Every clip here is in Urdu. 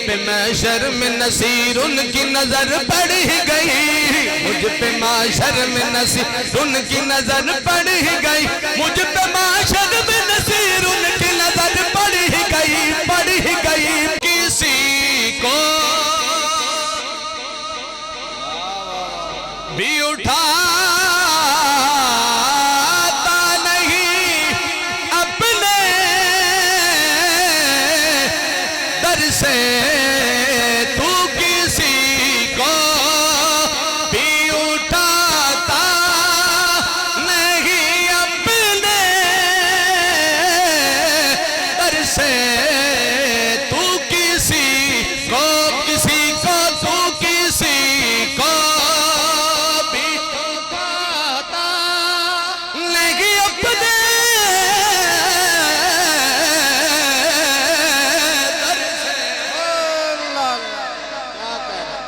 پہ محشر میں نصیر ان کی نظر پڑ ہی گئی مجھ پہ محشر میں نصیر ان کی نظر پڑ ہی گئی مجھ پہ محشر میں نصیر ان کی نظر پڑ ہی گئی کسی کو بھی اٹھاتا نہیں اپنے در سے تو کسی کو بھی اٹھاتا نہیں اپنے در سے تو کسی کو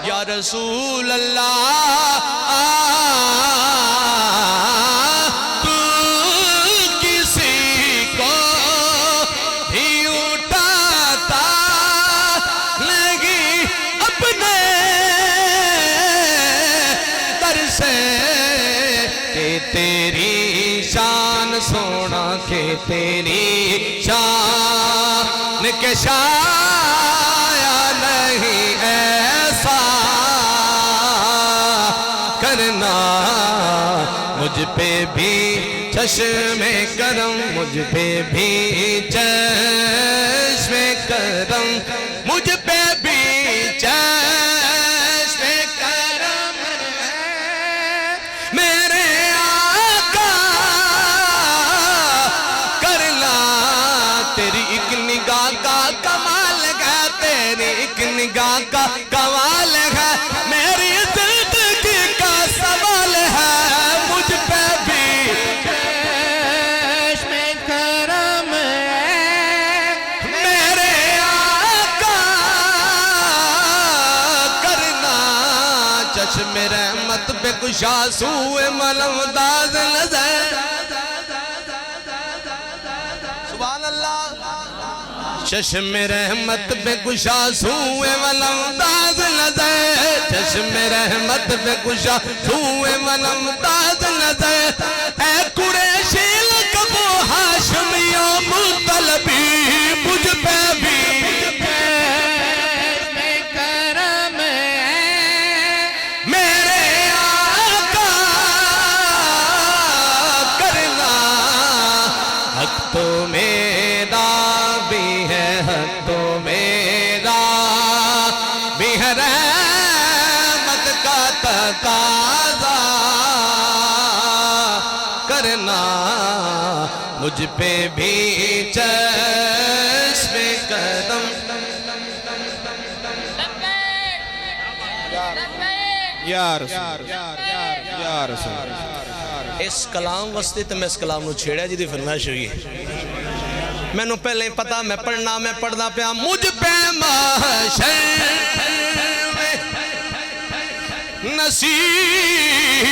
یا رسول اللہ تو کسی کو بھی اٹھاتا نہیں اپنے در سے کہ تیری شان سونا کہ تیری شان کے شایا نہیں ایسا کرنا مجھ پہ بھی چشم کرم مجھ پہ بھی چشم کرم مجھ پہ بھی چشم کرم میرے آقا کرنا تیری ایک نگاہ کا کمال ہے تیری ایک نگاہ کا کمال ہے میری زندگی کا سوال ہے مجھ پہ بھی چشم کرم ہے میرے آقا کرنا چشم رحمت پہ کشا سوئے ملم داز نظر سبحان اللہ چشم رحمت پہ کشا سوئے ولم داز نظر چشم رحمت پہ کشا سوئے ولم داز نظر اے قریشی لقبو ہاشمی و مطلبی مجھ پہ بھی چشم کرم ہے میرے آقا کرنا حق تو میرا بھی ہے حق تو میرا بھی ہے رحمت کا تقاضا کرنا مجھ پہ بھی چشم کرم یا رسول اس کلام واسطے تو میں اس کلام نو چھیڑا جی دی فرمائش ہوئی ہے میں نو پہلے پتا میں پڑھنا میں پڑھنا پیا مجھ پہ محشر میں نصیر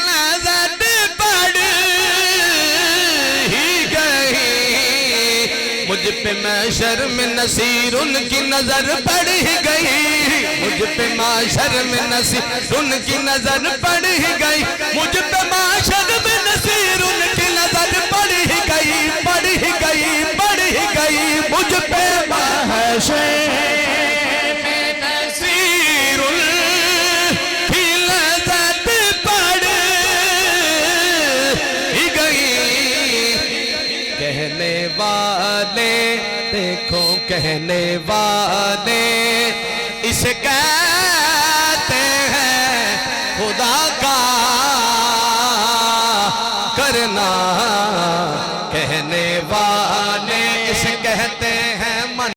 نظر پڑ ہی گئی مجھ پہ محشر میں نصیر ان کی نظر پڑ ہی گئی مجھ پہ محشر میں نصیر ان کی نظر پڑ ہی گئی مجھ پہ محشر میں نصیر ان کی نظر پڑ ہی گئی مجھ پہ محشر میں نصیر ان کی نظر پڑ ہی گئی کہنے والے دیکھو کہنے والے اسے کہتے ہیں خدا کا کرنا